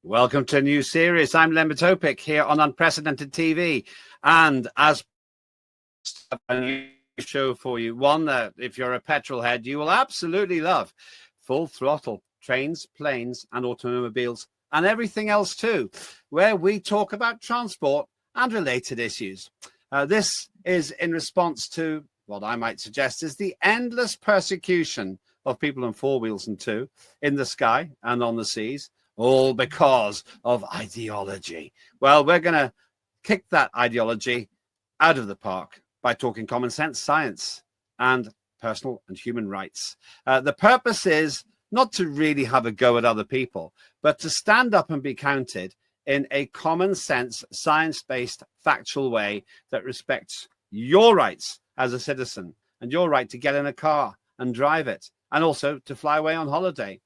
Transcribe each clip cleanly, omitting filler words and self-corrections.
Welcome to a new series. I'm Len Topic here on Unprecedented TV. And as a new show for you, one that if you're a petrol head, you will absolutely love. Full Throttle, trains, planes and automobiles and everything else too, where we talk about transport and related issues. This is in response to what I might suggest is the endless persecution of people on four wheels and two in the sky and on the seas, all because of ideology. Well, we're going to kick that ideology out of the park by talking common sense, science, and personal and human rights. The purpose is not to really have a go at other people, but to stand up and be counted in a common sense, science-based, factual way that respects your rights as a citizen and your right to get in a car and drive it, and also to fly away on holiday.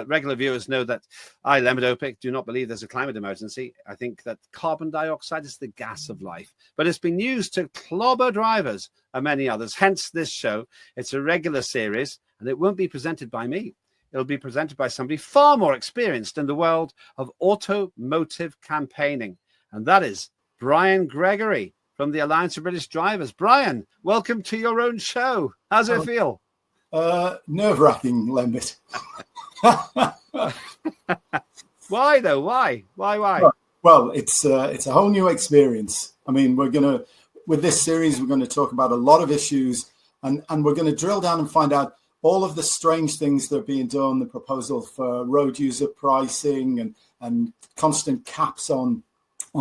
Regular viewers know that I, Len Topic, do not believe there's a climate emergency. I think that carbon dioxide is the gas of life, but it's been used to clobber drivers and many others. Hence this show. It's a regular series, and it won't be presented by me. It'll be presented by somebody far more experienced in the world of automotive campaigning, and that is Brian Gregory from the Alliance of British Drivers. Brian, welcome to your own show. How's it feel? Nerve-wracking, Lembit. Why though? Why? Well, it's a whole new experience. I mean, with this series, we're going to talk about a lot of issues, and we're going to drill down and find out all of the strange things that are being done, the proposal for road user pricing and constant caps on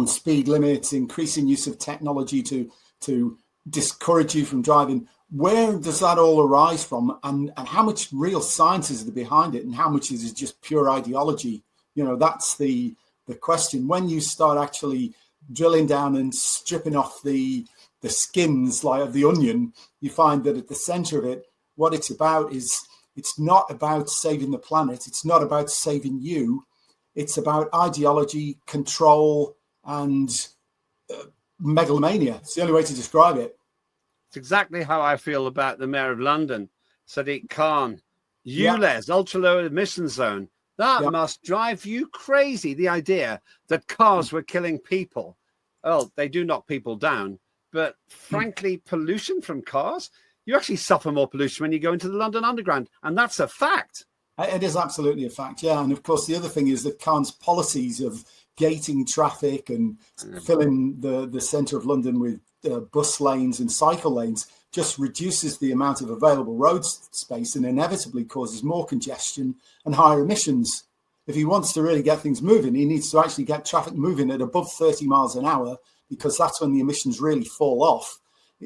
speed limits, increasing use of technology to discourage you from driving. Where does that all arise from, and how much real science is there behind it, and how much is it just pure ideology? You know, that's the question. When you start actually drilling down and stripping off the skins like of the onion, you find that at the center of it, what it's about is it's not about saving the planet. It's not about saving you. It's about ideology, control, and megalomania. It's the only way to describe it. It's exactly how I feel about the Mayor of London, Sadiq Khan. ULEZ, ultra low emission zone. That must drive you crazy. The idea that cars were killing people. Well, they do knock people down, but frankly, pollution from cars, you actually suffer more pollution when you go into the London Underground, and that's a fact. It is absolutely a fact, yeah. And of course, the other thing is that Khan's policies of gating traffic and filling the centre of London with bus lanes and cycle lanes just reduces the amount of available road space and inevitably causes more congestion and higher emissions. If he wants to really get things moving, he needs to actually get traffic moving at above 30 miles an hour, because that's when the emissions really fall off.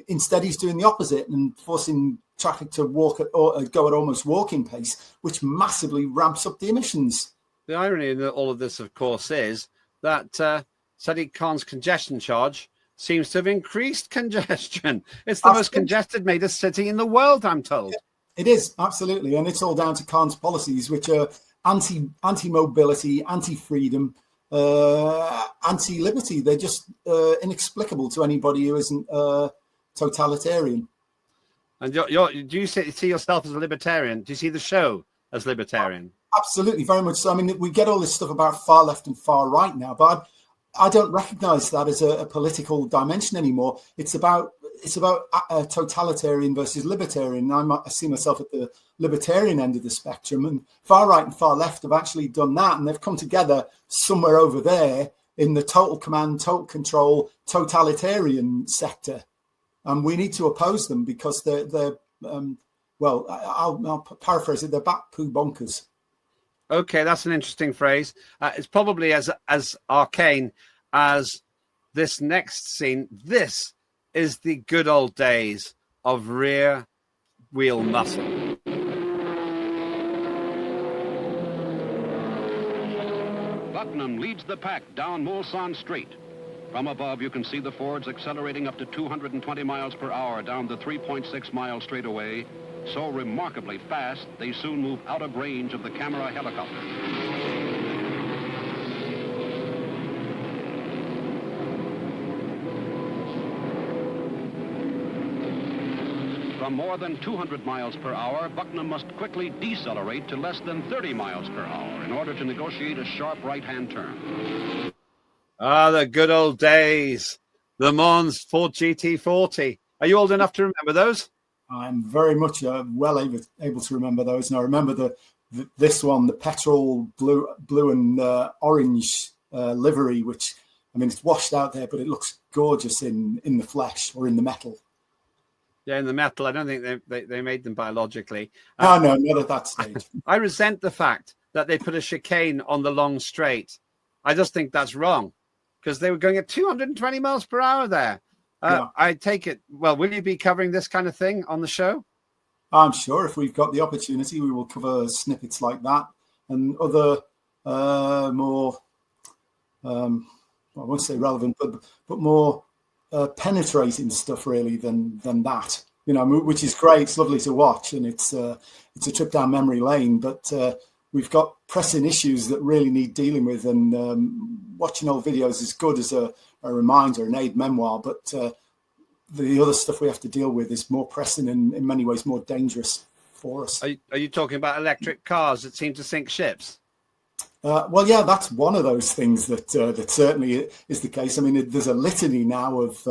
Instead, he's doing the opposite and forcing traffic to go at almost walking pace, which massively ramps up the emissions. The irony in all of this, of course, is that Sadiq Khan's congestion charge seems to have increased congestion. It's the most congested major city in the world, I'm told. It is, absolutely. And it's all down to Khan's policies, which are anti-mobility, anti-freedom, anti-liberty. They're just inexplicable to anybody who isn't totalitarian. And do you see yourself as a libertarian? Do you see the show as libertarian? Absolutely, very much so. I mean, we get all this stuff about far left and far right now, but I don't recognize that as a political dimension anymore. It's about totalitarian versus libertarian. I see myself at the libertarian end of the spectrum, and far right and far left have actually done that, and they've come together somewhere over there in the total command, total control, totalitarian sector. And we need to oppose them because they're I'll paraphrase it, they're back poo bonkers. Okay, that's an interesting phrase. It's probably as arcane as this next scene. This is the good old days of rear wheel muscle. Buckingham leads the pack down Mulsanne Street. From above, you can see the Fords accelerating up to 220 miles per hour down the 3.6-mile straightaway, so remarkably fast, they soon move out of range of the camera helicopter. From more than 200 miles per hour, Bucknam must quickly decelerate to less than 30 miles per hour in order to negotiate a sharp right-hand turn. Ah, the good old days. Le Mans Ford GT40. Are you old enough to remember those? I'm very much able to remember those. And I remember this one, the petrol blue and orange livery, which, I mean, it's washed out there, but it looks gorgeous in the flesh or in the metal. Yeah, in the metal. I don't think they made them biologically. No, not at that stage. I resent the fact that they put a chicane on the long straight. I just think that's wrong because they were going at 220 miles per hour there. Yeah. I take it. Well, will you be covering this kind of thing on the show? I'm sure if we've got the opportunity, we will cover snippets like that and other more, I won't say relevant, but more penetrating stuff really than that. You know, which is great. It's lovely to watch, and it's a trip down memory lane. But we've got pressing issues that really need dealing with, and watching old videos is good as a reminder, an aid memoir. But the other stuff we have to deal with is more pressing and in many ways more dangerous for us. Are you talking about electric cars that seem to sink ships? Well, yeah, that's one of those things that certainly is the case. I mean, there's a litany now of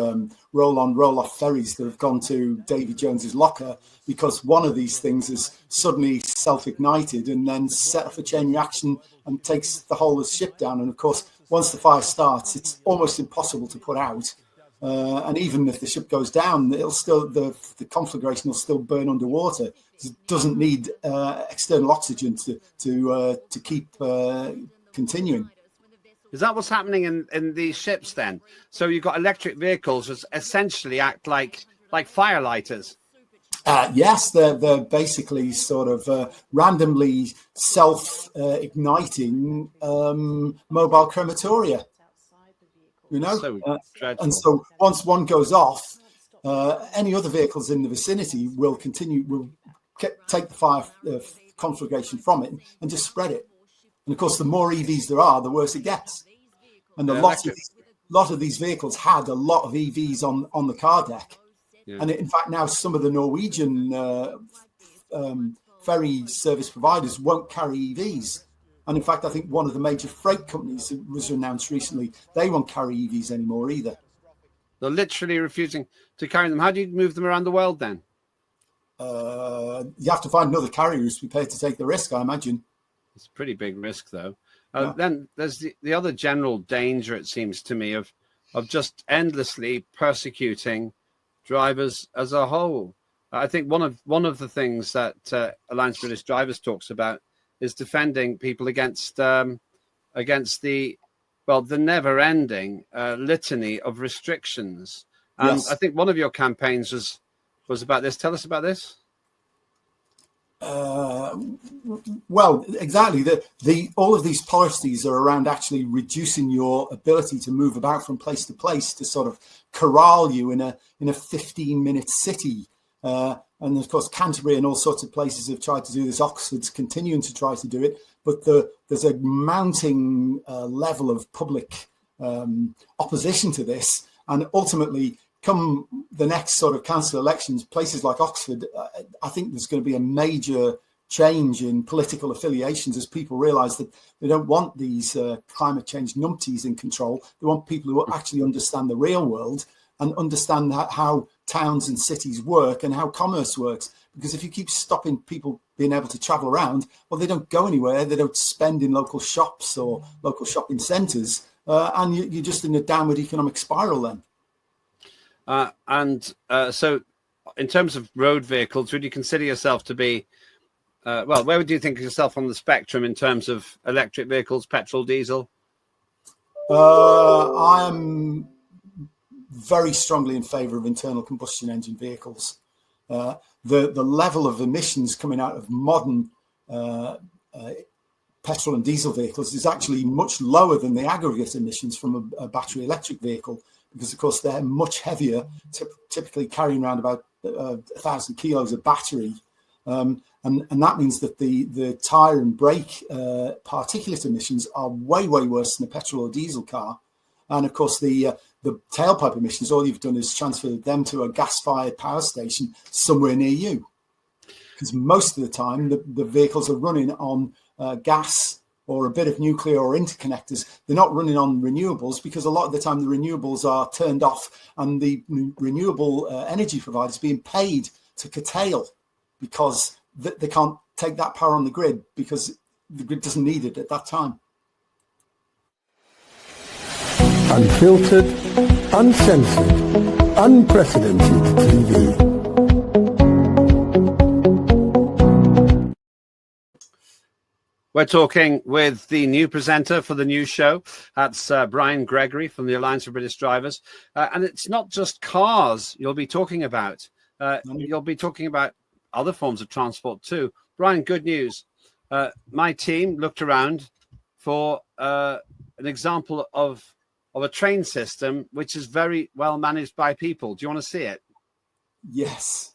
roll-on, roll-off ferries that have gone to Davy Jones's locker because one of these things is suddenly self-ignited and then set off a chain reaction and takes the whole of the ship down. And of course, once the fire starts, it's almost impossible to put out. And even if the ship goes down, it'll still the conflagration will still burn underwater. It doesn't need external oxygen to keep continuing. Is that what's happening in these ships then? So you've got electric vehicles that essentially act like firelighters. Yes, they're basically sort of randomly self-igniting mobile crematoria. You know, and so once one goes off, any other vehicles in the vicinity will take the fire conflagration from it and just spread it. And of course, the more EVs there are, the worse it gets. And a lot of these vehicles had a lot of EVs on the car deck. Yeah. And in fact, now some of the Norwegian ferry service providers won't carry EVs. And in fact, I think one of the major freight companies that was announced recently, they won't carry EVs anymore either. They're literally refusing to carry them. How do you move them around the world then? You have to find another carrier who's prepared to take the risk, I imagine. It's a pretty big risk, though. Yeah. Then there's the other general danger, it seems to me, of just endlessly persecuting drivers as a whole. I think one of the things that Alliance British Drivers talks about is defending people against the never-ending litany of restrictions. And yes. I think one of your campaigns was about this. Tell us about this. Well, exactly. All of these policies are around actually reducing your ability to move about from place to place to sort of corral you in a 15-minute city. And of course, Canterbury and all sorts of places have tried to do this. Oxford's continuing to try to do it, but there's a mounting level of public opposition to this. And ultimately, come the next sort of council elections, places like Oxford, I think there's going to be a major change in political affiliations as people realise that they don't want these climate change numpties in control. They want people who actually understand the real world and understand how towns and cities work and how commerce works. Because if you keep stopping people being able to travel around, well, they don't go anywhere. They don't spend in local shops or local shopping centres. And you're just in a downward economic spiral then. So in terms of road vehicles, would you consider yourself to be, where would you think of yourself on the spectrum in terms of electric vehicles, petrol, diesel? I am very strongly in favour of internal combustion engine vehicles. The level of emissions coming out of modern petrol and diesel vehicles is actually much lower than the aggregate emissions from a battery electric vehicle, because of course they're much heavier, typically carrying around about 1,000 kilos of battery. And that means that the tyre and brake particulate emissions are way, way worse than a petrol or diesel car. And of course, the tailpipe emissions, all you've done is transfer them to a gas-fired power station somewhere near you. Because most of the time, the vehicles are running on gas or a bit of nuclear or interconnectors. They're not running on renewables, because a lot of the time the renewables are turned off and the renewable energy providers being paid to curtail, because they can't take that power on the grid because the grid doesn't need it at that time. Unfiltered, uncensored, unprecedented TV. We're talking with the new presenter for the new show. That's Brian Gregory from the Alliance for British Drivers. And it's not just cars you'll be talking about. You'll be talking about other forms of transport too. Brian, good news. My team looked around for an example of a train system which is very well managed by people. Do you want to see it? Yes.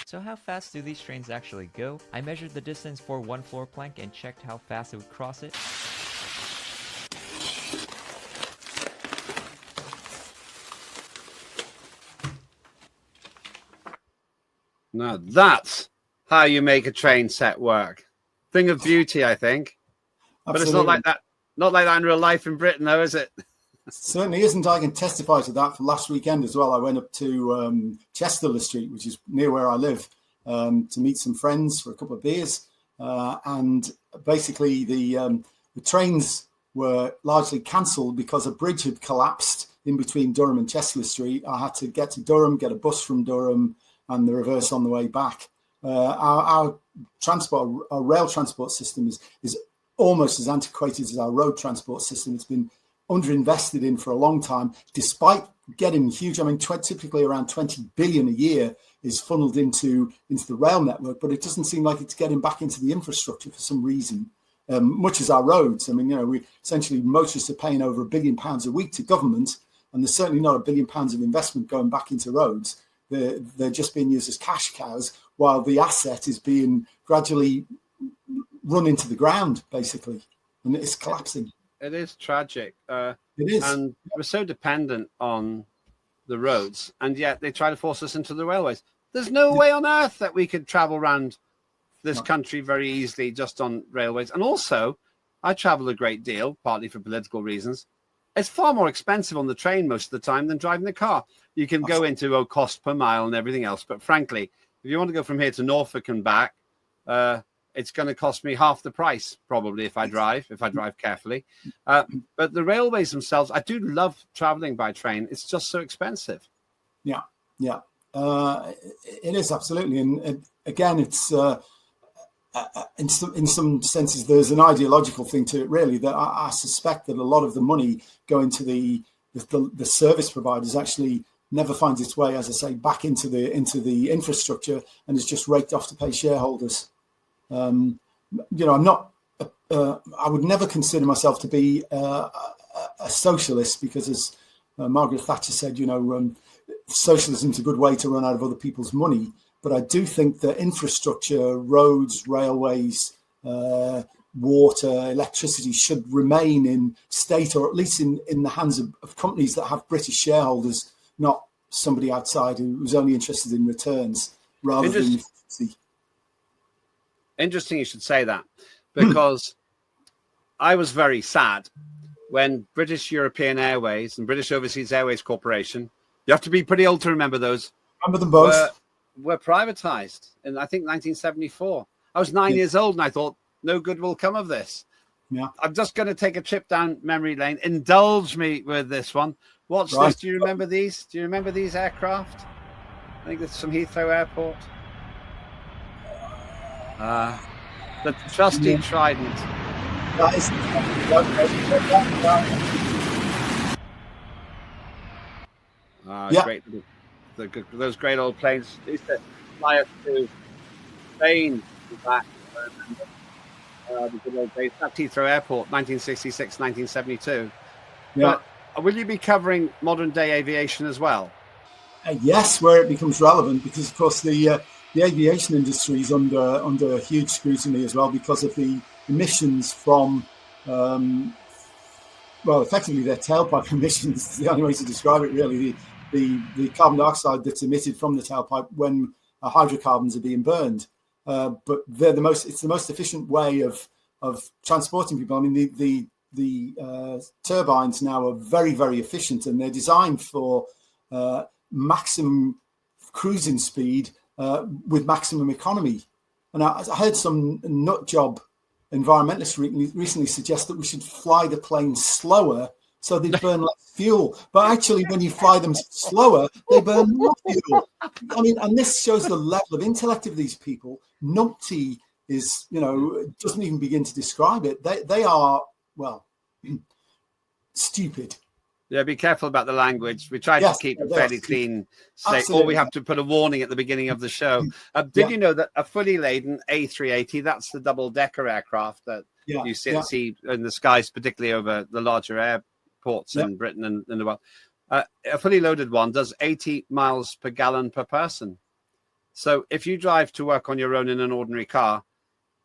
So how fast do these trains actually go? I measured the distance for one floor plank and checked how fast it would cross it. Now that's how you make a train set work. Thing of beauty, I think. Absolutely. But it's not like that. Not like that in real life in Britain, though, is it? Certainly isn't. I can testify to that. For last weekend as well, I went up to Chester Street, which is near where I live, to meet some friends for a couple of beers. And basically, the trains were largely cancelled because a bridge had collapsed in between Durham and Chester Street. I had to get to Durham, get a bus from Durham, and the reverse on the way back. Our rail transport system is almost as antiquated as our road transport system. It's been underinvested in for a long time, despite getting huge. I mean, typically around 20 billion a year is funneled into the rail network, but it doesn't seem like it's getting back into the infrastructure for some reason, much as our roads. I mean, we essentially, motorists are paying over £1 billion a week to government, and there's certainly not £1 billion of investment going back into roads. They're just being used as cash cows, while the asset is being gradually run into the ground, basically, and it's collapsing. It is tragic. It is. And we're so dependent on the roads, and yet they try to force us into the railways. There's no way on earth that we could travel around this country very easily just on railways. And also, I travel a great deal, partly for political reasons. It's far more expensive on the train most of the time than driving the car. You can go into cost per mile and everything else. But frankly, if you want to go from here to Norfolk and back, it's going to cost me half the price, probably, if I drive carefully. But the railways themselves, I do love traveling by train. It's just so expensive. Yeah. It is, absolutely. And again, it's in some senses, there's an ideological thing to it, really, that I suspect that a lot of the money going to the service providers actually never finds its way, as I say, back into the infrastructure, and is just raked off to pay shareholders. I'm not. I would never consider myself to be a socialist, because, as Margaret Thatcher said, socialism is a good way to run out of other people's money. But I do think that infrastructure, roads, railways, water, electricity should remain in state, or at least in the hands of companies that have British shareholders, not somebody outside who's only interested in returns rather than efficiency. Interesting you should say that, because I was very sad when British European Airways and British Overseas Airways Corporation, you have to be pretty old to remember those, remember them both, were privatized in, I think, 1974. I was 9 years old and I thought, no good will come of this. Yeah. I'm just going to take a trip down memory lane. Indulge me with this one. Watch this. Do you remember these? Do you remember these aircraft? I think it's from Heathrow Airport. The trusty Trident. That is great. Those great old planes used to fly us to Spain and back. The good old days. At Heathrow Airport, 1966, 1972. Yeah. But will you be covering modern day aviation as well? Yes, where it becomes relevant, because of course the aviation industry is under huge scrutiny as well because of the emissions from effectively their tailpipe emissions is the only way to describe it, really. The carbon dioxide that's emitted from the tailpipe when hydrocarbons are being burned. But it's the most efficient way of transporting people. I mean, the turbines now are very, very efficient, and they're designed for maximum cruising speed with maximum economy. And I heard some nut job environmentalists recently suggest that we should fly the planes slower so they burn less fuel. But actually, when you fly them slower, they burn more fuel. I mean, and this shows the level of intellect of these people. Numpty is, doesn't even begin to describe it. They are, stupid. Yeah, be careful about the language. We try to keep it fairly clean, or we have to put a warning at the beginning of the show. Did you know that a fully laden A380, that's the double-decker aircraft that you see in the skies, particularly over the larger airports in Britain and in the world, a fully loaded one does 80 miles per gallon per person. So if you drive to work on your own in an ordinary car,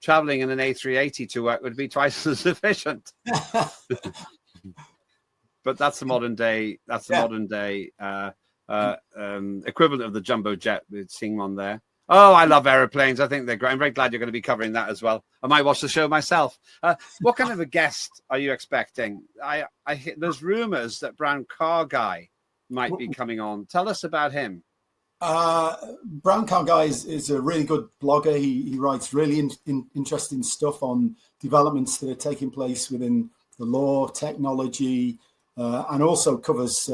traveling in an A380 to work would be twice as efficient. But that's the modern day. That's the modern day equivalent of the jumbo jet. We're seeing one there. Oh, I love aeroplanes. I think they're great. I'm very glad you're going to be covering that as well. I might watch the show myself. What kind of a guest are you expecting? There's rumors that Brown Car Guy might be coming on. Tell us about him. Brown Car Guy is a really good blogger. He writes really interesting stuff on developments that are taking place within the law, technology, and also covers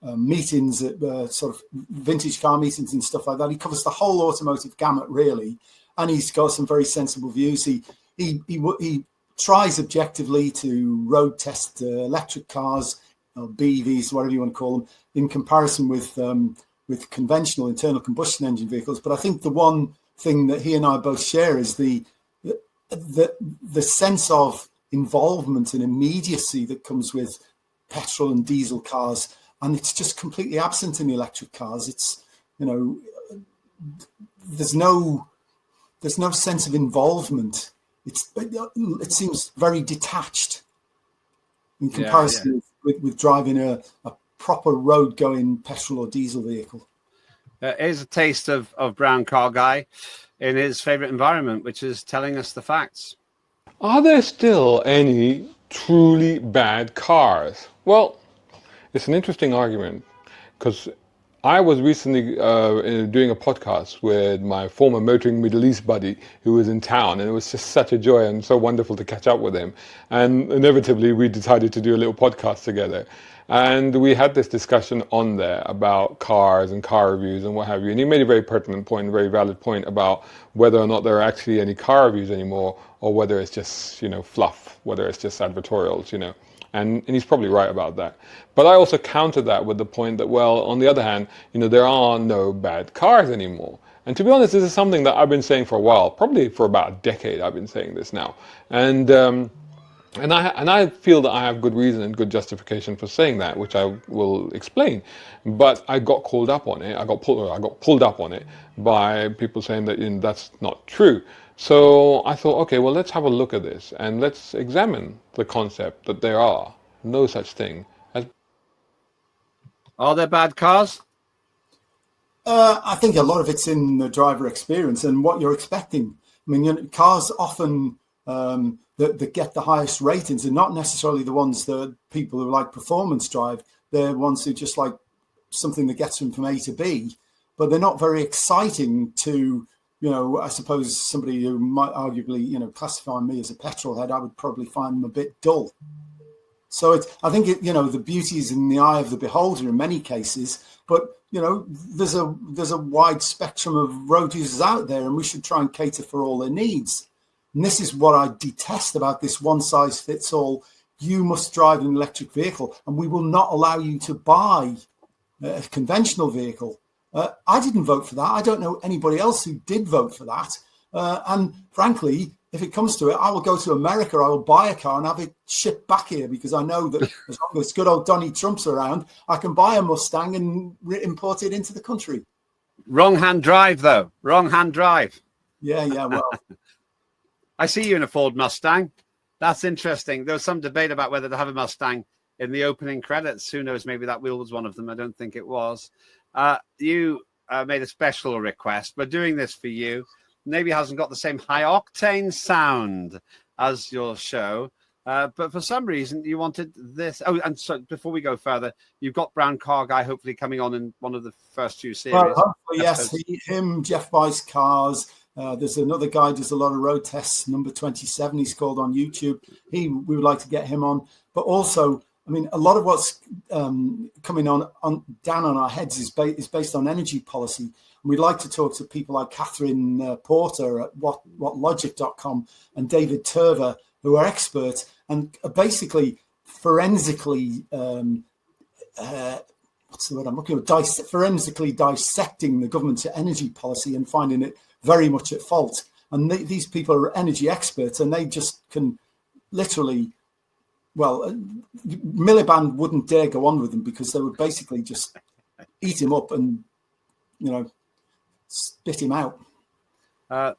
meetings at sort of vintage car meetings and stuff like that. He covers the whole automotive gamut, really, and he's got some very sensible views. He tries objectively to road test electric cars, or BEVs, whatever you want to call them, in comparison with conventional internal combustion engine vehicles. But I think the one thing that he and I both share is the sense of involvement and immediacy that comes with petrol and diesel cars, and it's just completely absent in the electric cars. It's there's no sense of involvement. It seems very detached in comparison with driving a proper road going petrol or diesel vehicle. Here's a taste of Brown Car Guy in his favorite environment, which is telling us the facts. Are there still any truly bad cars? Well, it's an interesting argument, because I was recently doing a podcast with my former motoring Middle East buddy who was in town, and it was just such a joy and so wonderful to catch up with him. And inevitably, we decided to do a little podcast together. And we had this discussion on there about cars and car reviews and what have you. And he made a very pertinent point, a very valid point about whether or not there are actually any car reviews anymore, or whether it's just, fluff, whether it's just advertorials, And he's probably right about that. But I also counter that with the point that, well, on the other hand, there are no bad cars anymore. And to be honest, this is something that I've been saying for a while, probably for about a decade I've been saying this now. And I feel that I have good reason and good justification for saying that, which I will explain. But I got called up on it. I got pulled up on it by people saying that that's not true. So I thought, okay, well, let's have a look at this and let's examine the concept that there are no such thing as. Are there bad cars? I think a lot of it's in the driver experience and what you're expecting. I mean, cars often that get the highest ratings are not necessarily the ones that people who like performance drive. They're ones who just like something that gets them from A to B, but they're not very exciting to, I suppose somebody who might arguably, classify me as a petrol head, I would probably find them a bit dull. So I think the beauty is in the eye of the beholder in many cases, but there's a wide spectrum of road users out there, and we should try and cater for all their needs. And this is what I detest about this one size fits all. You must drive an electric vehicle, and we will not allow you to buy a conventional vehicle. I didn't vote for that. I don't know anybody else who did vote for that. And frankly, if it comes to it, I will go to America. I will buy a car and have it shipped back here, because I know that as long as good old Donny Trump's around, I can buy a Mustang and import it into the country. Wrong hand drive, though. Wrong hand drive. Yeah. Well, I see you in a Ford Mustang. That's interesting. There was some debate about whether to have a Mustang in the opening credits. Who knows? Maybe that wheel was one of them. I don't think it was. You made a special request. We're doing this for you. Maybe hasn't got the same high octane sound as your show, but for some reason you wanted this. Oh, and so before we go further, you've got Brown Car Guy hopefully coming on in one of the first few series. Well, hopefully, yes. Him, Jeff buys cars. There's another guy does a lot of road tests. Number 27, he's called on YouTube. We would like to get him on, but also, I mean, a lot of what's coming on down on our heads is based on energy policy. We'd like to talk to people like Catherine Porter at whatlogic.com and David Turver, who are experts and are basically forensically, what's the word I'm looking for? Forensically dissecting the government's energy policy and finding it very much at fault. And these people are energy experts, and they just can literally, well, Miliband wouldn't dare go on with them, because they would basically just eat him up and, spit him out.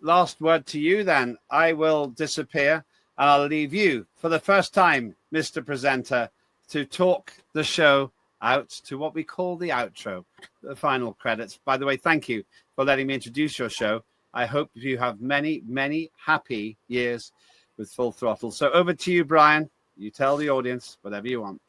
Last word to you then. I will disappear and I'll leave you for the first time, Mr. Presenter, to talk the show out to what we call the outro, the final credits. By the way, thank you for letting me introduce your show. I hope you have many, many happy years with Full Throttle. So over to you, Brian. You tell the audience whatever you want.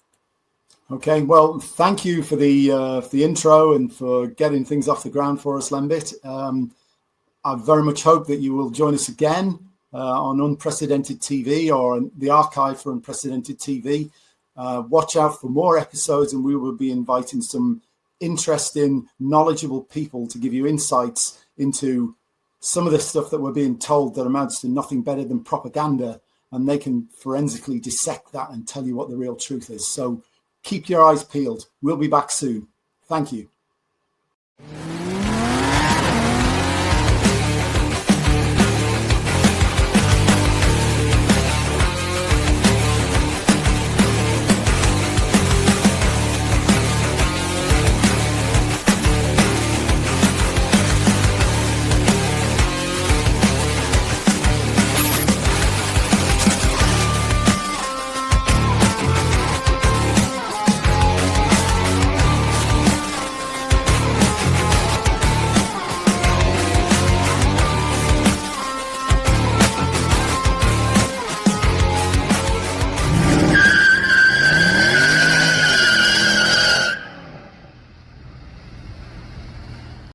Okay, well, thank you for the intro and for getting things off the ground for us, Lembit. I very much hope that you will join us again on Unprecedented TV or the archive for Unprecedented TV. Watch out for more episodes, and we will be inviting some interesting, knowledgeable people to give you insights into some of the stuff that we're being told that amounts to nothing better than propaganda, and they can forensically dissect that and tell you what the real truth is. So keep your eyes peeled. We'll be back soon. Thank you.